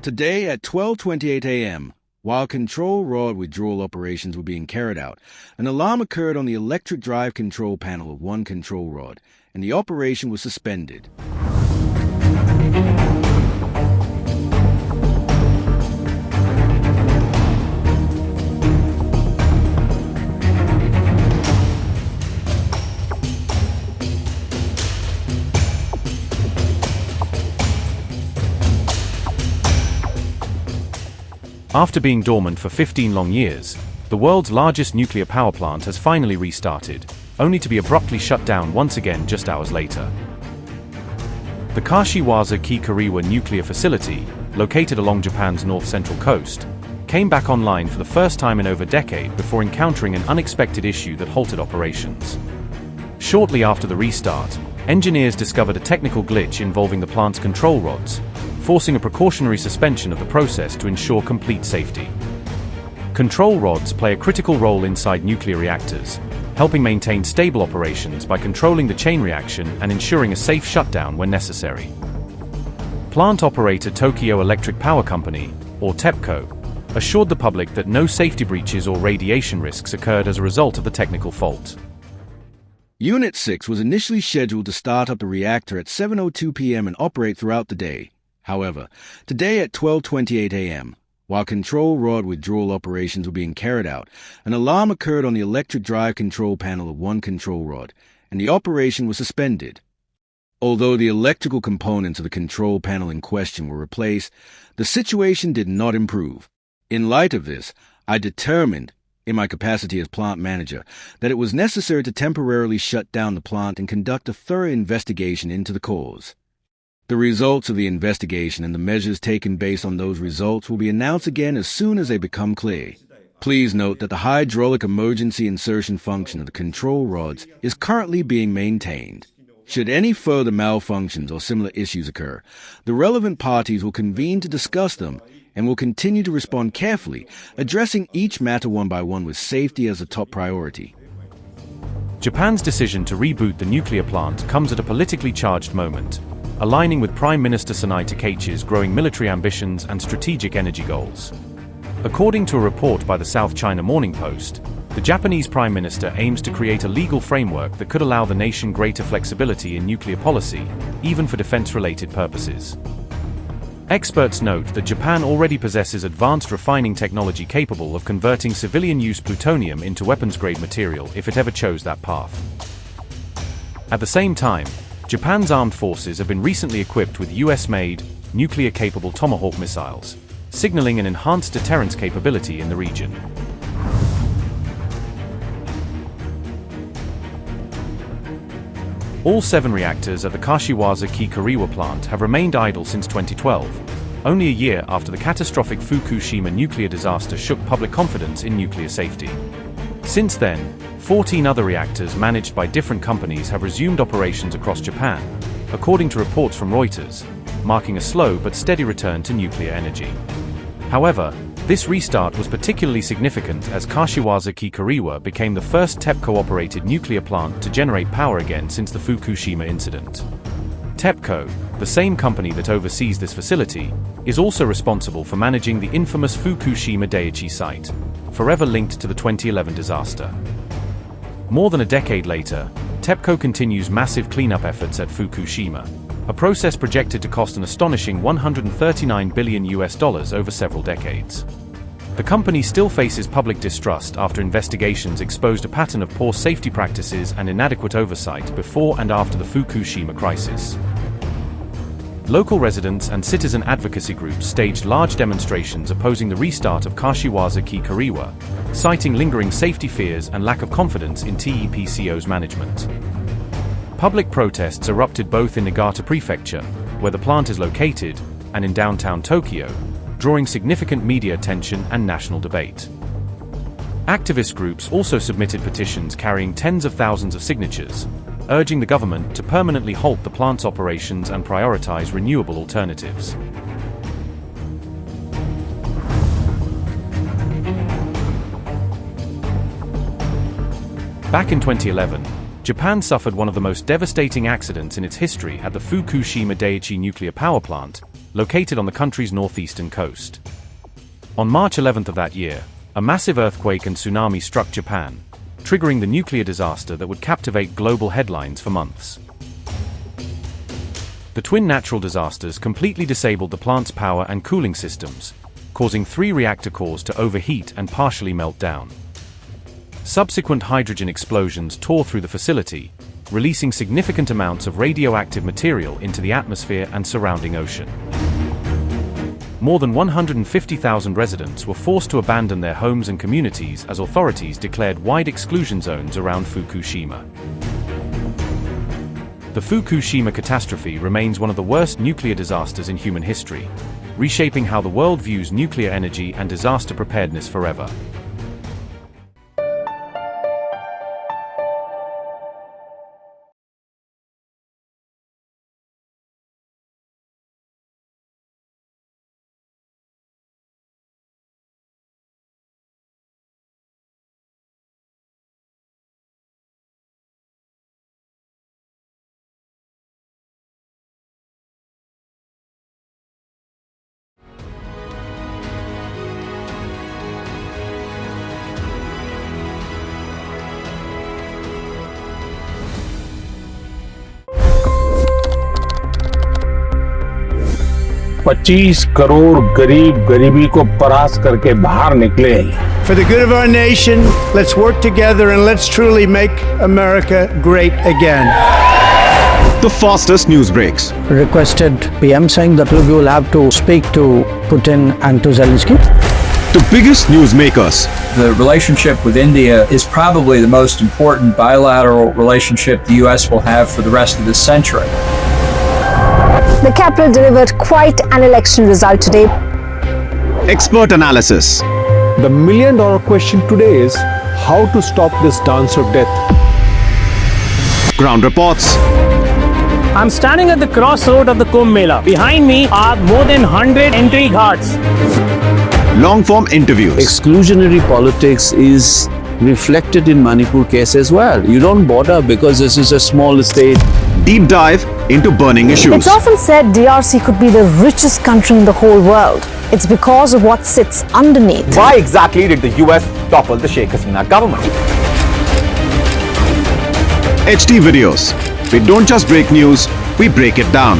Today at 12:28 a.m., while control rod withdrawal operations were being carried out, an alarm occurred on the electric drive control panel of one control rod, and the operation was suspended. After being dormant for 15 long years, the world's largest nuclear power plant has finally restarted, only to be abruptly shut down once again just hours later. The Kashiwazaki-Kariwa nuclear facility, located along Japan's north-central coast, came back online for the first time in over a decade before encountering an unexpected issue that halted operations. Shortly after the restart, engineers discovered a technical glitch involving the plant's control rods, forcing a precautionary suspension of the process to ensure complete safety. Control rods play a critical role inside nuclear reactors, helping maintain stable operations by controlling the chain reaction and ensuring a safe shutdown when necessary. Plant operator Tokyo Electric Power Company, or TEPCO, assured the public that no safety breaches or radiation risks occurred as a result of the technical fault. Unit 6 was initially scheduled to start up the reactor at 7:02 p.m. and operate throughout the day. However, today at 12:28 a.m., while control rod withdrawal operations were being carried out, an alarm occurred on the electric drive control panel of one control rod, and the operation was suspended. Although the electrical components of the control panel in question were replaced, the situation did not improve. In light of this, I determined, in my capacity as plant manager, that it was necessary to temporarily shut down the plant and conduct a thorough investigation into the cause. The results of the investigation and the measures taken based on those results will be announced again as soon as they become clear. Please note that the hydraulic emergency insertion function of the control rods is currently being maintained. Should any further malfunctions or similar issues occur, the relevant parties will convene to discuss them and will continue to respond carefully, addressing each matter one by one with safety as a top priority. Japan's decision to reboot the nuclear plant comes at a politically charged moment, aligning with Prime Minister Sanae Takaichi's growing military ambitions and strategic energy goals. According to a report by the South China Morning Post, the Japanese Prime Minister aims to create a legal framework that could allow the nation greater flexibility in nuclear policy, even for defense-related purposes. Experts note that Japan already possesses advanced refining technology capable of converting civilian-use plutonium into weapons-grade material if it ever chose that path. At the same time, Japan's armed forces have been recently equipped with US-made, nuclear-capable Tomahawk missiles, signaling an enhanced deterrence capability in the region. All 7 reactors at the Kashiwazaki-Kariwa plant have remained idle since 2012, only a year after the catastrophic Fukushima nuclear disaster shook public confidence in nuclear safety. Since then, 14 other reactors managed by different companies have resumed operations across Japan, according to reports from Reuters, marking a slow but steady return to nuclear energy. However, this restart was particularly significant as Kashiwazaki-Kariwa became the first TEPCO-operated nuclear plant to generate power again since the Fukushima incident. TEPCO, the same company that oversees this facility, is also responsible for managing the infamous Fukushima Daiichi site, forever linked to the 2011 disaster. More than a decade later, TEPCO continues massive cleanup efforts at Fukushima, a process projected to cost an astonishing $139 billion over several decades. The company still faces public distrust after investigations exposed a pattern of poor safety practices and inadequate oversight before and after the Fukushima crisis. Local residents and citizen advocacy groups staged large demonstrations opposing the restart of Kashiwazaki-Kariwa, citing lingering safety fears and lack of confidence in TEPCO's management. Public protests erupted both in Niigata Prefecture, where the plant is located, and in downtown Tokyo, drawing significant media attention and national debate. Activist groups also submitted petitions carrying tens of thousands of signatures, urging the government to permanently halt the plant's operations and prioritize renewable alternatives. Back in 2011, Japan suffered one of the most devastating accidents in its history at the Fukushima Daiichi nuclear power plant, located on the country's northeastern coast. On March 11th of that year, a massive earthquake and tsunami struck Japan, triggering the nuclear disaster that would captivate global headlines for months. The twin natural disasters completely disabled the plant's power and cooling systems, causing 3 reactor cores to overheat and partially melt down. Subsequent hydrogen explosions tore through the facility, releasing significant amounts of radioactive material into the atmosphere and surrounding ocean. More than 150,000 residents were forced to abandon their homes and communities as authorities declared wide exclusion zones around Fukushima. The Fukushima catastrophe remains one of the worst nuclear disasters in human history, reshaping how the world views nuclear energy and disaster preparedness forever. $25 crore गरीब गरीबी को परास्त करके बाहर निकले। For the good of our nation, let's work together and let's truly make America great again. The fastest news breaks. Requested PM saying that we will have to speak to Putin and to Zelensky. The biggest news makers. The relationship with India is probably the most important bilateral relationship the US will have for the rest of this century. The capital delivered quite an election result today. Expert analysis. The million-dollar question today is how to stop this dance of death. Ground reports. I'm standing at the crossroad of the Kumbh Mela. Behind me are more than 100 entry ghats. Long-form interviews. Exclusionary politics is reflected in Manipur case as well. You don't bother because this is a small state. Deep dive into burning issues. It's often said DRC could be the richest country in the whole world. It's because of what sits underneath. Why exactly did the US topple the Sheikh Hasina government? HD videos. We don't just break news, we break it down.